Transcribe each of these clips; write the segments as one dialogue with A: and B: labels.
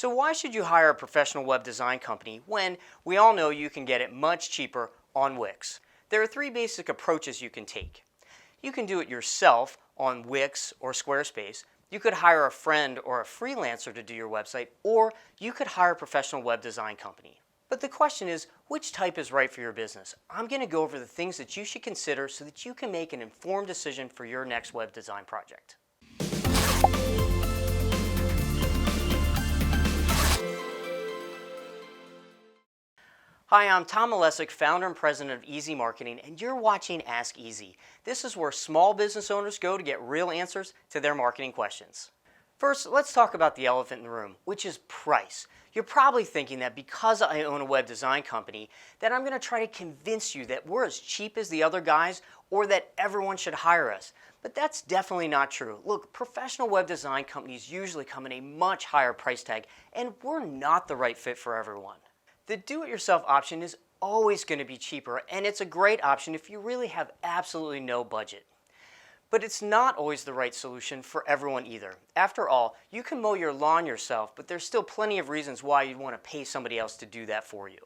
A: So why should you hire a professional web design company when we all know you can get it much cheaper on Wix? There are three basic approaches you can take. You can do it yourself on Wix or Squarespace. You could hire a friend or a freelancer to do your website, or you could hire a professional web design company. But the question is, which type is right for your business? I'm going to go over the things that you should consider so that you can make an informed decision for your next web design project. Hi, I'm Tom Malesic, founder and president of EZMarketing, and you're watching Ask Easy. This is where small business owners go to get real answers to their marketing questions. First, let's talk about the elephant in the room, which is price. You're probably thinking that because I own a web design company, that I'm going to try to convince you that we're as cheap as the other guys or that everyone should hire us. But that's definitely not true. Look, professional web design companies usually come in a much higher price tag, and we're not the right fit for everyone. The do-it-yourself option is always going to be cheaper, and it's a great option if you really have absolutely no budget. But it's not always the right solution for everyone either. After all, you can mow your lawn yourself, but there's still plenty of reasons why you'd want to pay somebody else to do that for you.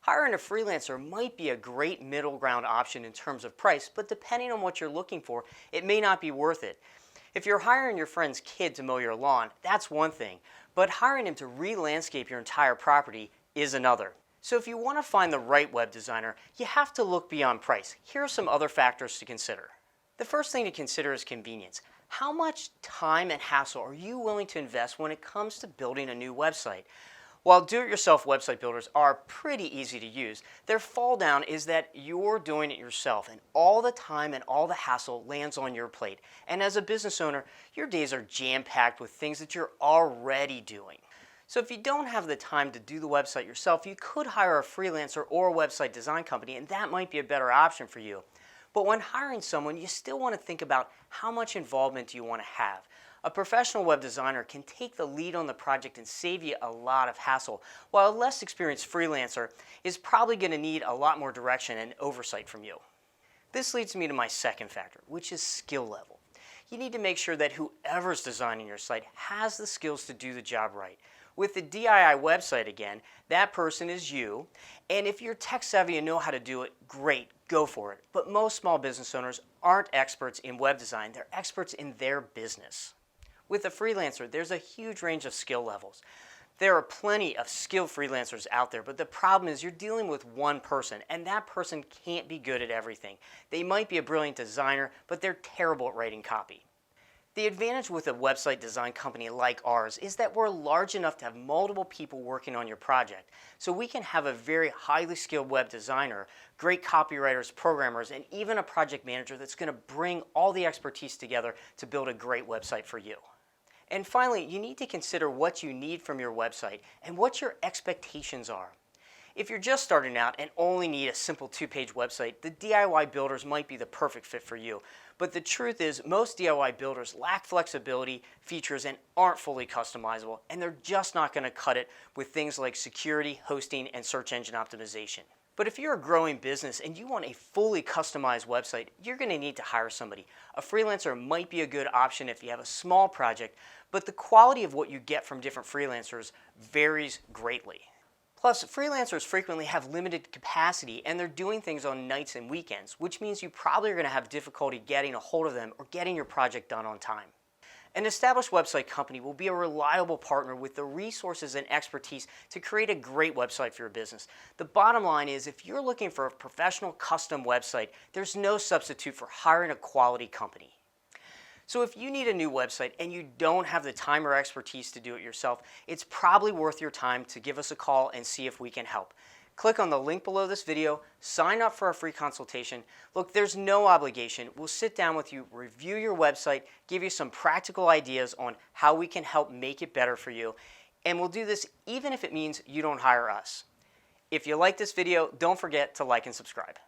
A: Hiring a freelancer might be a great middle ground option in terms of price, but depending on what you're looking for, it may not be worth it. If you're hiring your friend's kid to mow your lawn, that's one thing, but hiring him to re-landscape your entire property is another. So if you want to find the right web designer, you have to look beyond price. Here are some other factors to consider. The first thing to consider is convenience. How much time and hassle are you willing to invest when it comes to building a new website? While do-it-yourself website builders are pretty easy to use, their fall down is that you're doing it yourself and all the time and all the hassle lands on your plate. And as a business owner, your days are jam-packed with things that you're already doing. So if you don't have the time to do the website yourself, you could hire a freelancer or a website design company, and that might be a better option for you. But when hiring someone, you still want to think about how much involvement do you want to have. A professional web designer can take the lead on the project and save you a lot of hassle, while a less experienced freelancer is probably going to need a lot more direction and oversight from you. This leads me to my second factor, which is skill level. You need to make sure that whoever's designing your site has the skills to do the job right. With the DIY website again, that person is you, and if you're tech savvy and know how to do it, great, go for it. But most small business owners aren't experts in web design, they're experts in their business. With a freelancer, there's a huge range of skill levels. There are plenty of skilled freelancers out there, but the problem is you're dealing with one person, and that person can't be good at everything. They might be a brilliant designer, but they're terrible at writing copy. The advantage with a website design company like ours is that we're large enough to have multiple people working on your project. So we can have a very highly skilled web designer, great copywriters, programmers, and even a project manager that's going to bring all the expertise together to build a great website for you. And finally, you need to consider what you need from your website and what your expectations are. If you're just starting out and only need a simple two-page website, the DIY builders might be the perfect fit for you. But the truth is, most DIY builders lack flexibility, features, and aren't fully customizable, and they're just not going to cut it with things like security, hosting, and search engine optimization. But if you're a growing business and you want a fully customized website, you're going to need to hire somebody. A freelancer might be a good option if you have a small project, but the quality of what you get from different freelancers varies greatly. Plus, freelancers frequently have limited capacity and they're doing things on nights and weekends, which means you probably are going to have difficulty getting a hold of them or getting your project done on time. An established website company will be a reliable partner with the resources and expertise to create a great website for your business. The bottom line is, if you're looking for a professional custom website, there's no substitute for hiring a quality company. So if you need a new website and you don't have the time or expertise to do it yourself, it's probably worth your time to give us a call and see if we can help. Click on the link below this video, sign up for a free consultation. Look, there's no obligation. We'll sit down with you, review your website, give you some practical ideas on how we can help make it better for you. And we'll do this even if it means you don't hire us. If you like this video, don't forget to like and subscribe.